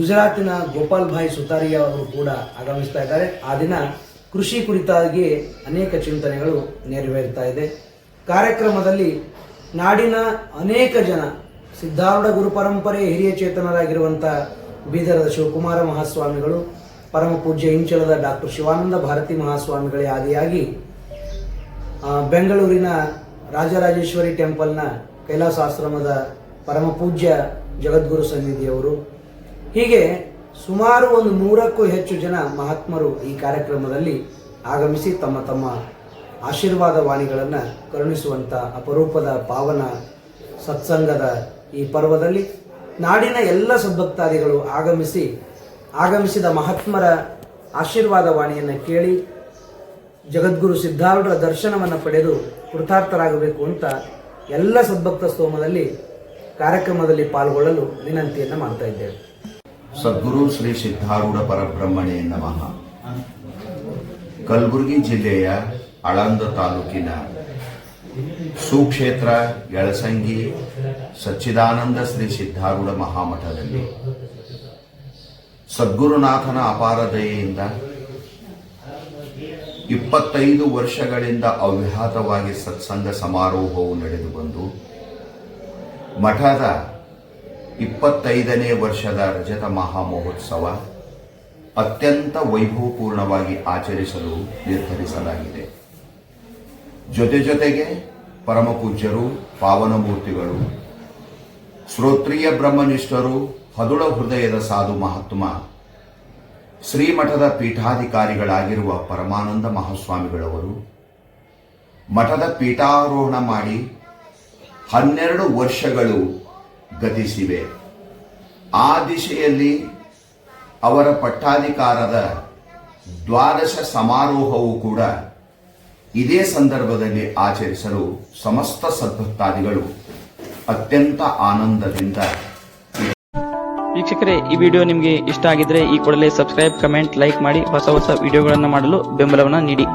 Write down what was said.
ಗುಜರಾತಿನ ಗೋಪಾಲ್ ಭಾಯ್ ಸುತಾರಿಯ ಅವರು ಕೂಡ ಆಗಮಿಸ್ತಾ ಇದ್ದಾರೆ. ಆ ದಿನ ಕೃಷಿ ಕುರಿತಾಗಿ ಅನೇಕ ಚಿಂತನೆಗಳು ನೆರವೇರ್ತಾ ಇದೆ. ಕಾರ್ಯಕ್ರಮದಲ್ಲಿ ನಾಡಿನ ಅನೇಕ ಜನ ಸಿದ್ಧಾರೂಢ ಗುರು ಪರಂಪರೆ ಹಿರಿಯ ಚೇತನರಾಗಿರುವಂಥ ಬೀದರದ ಶಿವಕುಮಾರ ಮಹಾಸ್ವಾಮಿಗಳು, ಪರಮ ಪೂಜ್ಯ ಇಂಚಲದ ಡಾಕ್ಟರ್ ಶಿವಾನಂದ ಭಾರತಿ ಮಹಾಸ್ವಾಮಿಗಳೇ ಆದಿಯಾಗಿ ಬೆಂಗಳೂರಿನ ರಾಜರಾಜೇಶ್ವರಿ ಟೆಂಪಲ್ನ ಕೈಲಾಸಾಶ್ರಮದ ಪರಮ ಪೂಜ್ಯ ಜಗದ್ಗುರು ಸನ್ನಿಧಿಯವರು, ಹೀಗೆ ಸುಮಾರು 100ಕ್ಕೂ ಹೆಚ್ಚು ಜನ ಮಹಾತ್ಮರು ಈ ಕಾರ್ಯಕ್ರಮದಲ್ಲಿ ಆಗಮಿಸಿ ತಮ್ಮ ತಮ್ಮ ಆಶೀರ್ವಾದ ವಾಣಿಗಳನ್ನು ಕರುಣಿಸುವಂಥ ಅಪರೂಪದ ಪಾವನ ಸತ್ಸಂಗದ ಈ ಪರ್ವದಲ್ಲಿ ನಾಡಿನ ಎಲ್ಲ ಸದ್ಭಕ್ತಾದಿಗಳು ಆಗಮಿಸಿದ ಮಹಾತ್ಮರ ಆಶೀರ್ವಾದ ವಾಣಿಯನ್ನು ಕೇಳಿ ಜಗದ್ಗುರು ಸಿದ್ಧಾರೂಢರ ದರ್ಶನವನ್ನು ಪಡೆದು ಕೃತಾರ್ಥರಾಗಬೇಕು ಅಂತ ಎಲ್ಲ ಸದ್ಭಕ್ತ ಸ್ತೋಮದಲ್ಲಿ ಕಾರ್ಯಕ್ರಮದಲ್ಲಿ ಪಾಲ್ಗೊಳ್ಳಲು ವಿನಂತಿಯನ್ನು ಮಾಡ್ತಾ ಇದ್ದೇವೆ. ಸದ್ಗುರು ಶ್ರೀ ಸಿದ್ಧಾರೂಢ ಪರಬ್ರಹ್ಮಣೇ ನಮಃ. ಕಲಬುರಗಿ ಜಿಲ್ಲೆಯ ಆಳಂದ ತಾಲೂಕಿನ ಸುಕ್ಷೇತ್ರ ಯಳಸಂಗಿ ಸಚ್ಚಿದಾನಂದ ಶ್ರೀ ಸಿದ್ಧಾರೂಢ ಮಹಾಮಠದಲ್ಲಿ ಸದ್ಗುರುನಾಥನ ಅಪಾರ ದಯೆಯಿಂದ 25 ವರ್ಷಗಳಿಂದ ಅವ್ಯಾಹತವಾಗಿ ಸತ್ಸಂಗ ಸಮಾರೋಹವು ನಡೆದು ಬಂದು ಮಠದ 25ನೇ ವರ್ಷದ ರಜತ ಮಹಾಮಹೋತ್ಸವ ಅತ್ಯಂತ ವೈಭವಪೂರ್ಣವಾಗಿ ಆಚರಿಸಲು ನಿರ್ಧರಿಸಲಾಗಿದೆ. ಜೊತೆಗೆ ಪರಮಪೂಜ್ಯರು, ಪಾವನಮೂರ್ತಿಗಳು, ಶ್ರೋತ್ರಿಯ ಬ್ರಹ್ಮನಿಷ್ಠರು, ಹದುಳ ಹೃದಯದ ಸಾಧು ಮಹಾತ್ಮ, ಶ್ರೀಮಠದ ಪೀಠಾಧಿಕಾರಿಗಳಾಗಿರುವ ಪರಮಾನಂದ ಮಹಾಸ್ವಾಮಿಗಳವರು ಮಠದ ಪೀಠಾರೋಹಣ ಮಾಡಿ 12 ವರ್ಷಗಳು ಗತಿಸಿವೆ. ಆ ದಿಶೆಯಲ್ಲಿ ಅವರ ಪಟ್ಟಾಧಿಕಾರದ 12 ಸಮಾರೋಹವು ಕೂಡ ಇದೇ ಸಂದರ್ಭದಲ್ಲಿ ಆಚರಿಸಲು ಸಮಸ್ತ ಸದ್ಭಕ್ತಾದಿಗಳು ಅತ್ಯಂತ ಆನಂದದಿಂದ. ವೀಕ್ಷಕರೇ, ಈ ವಿಡಿಯೋ ನಿಮಗೆ ಇಷ್ಟ ಆಗಿದ್ರೆ ಈ ಕೂಡಲೇ ಸಬ್ಸ್ಕ್ರೈಬ್, ಕಮೆಂಟ್, ಲೈಕ್ ಮಾಡಿ ಹೊಸ ವಿಡಿಯೋಗಳನ್ನು ಮಾಡಲು ಬೆಂಬಲವನ್ನು ನೀಡಿ.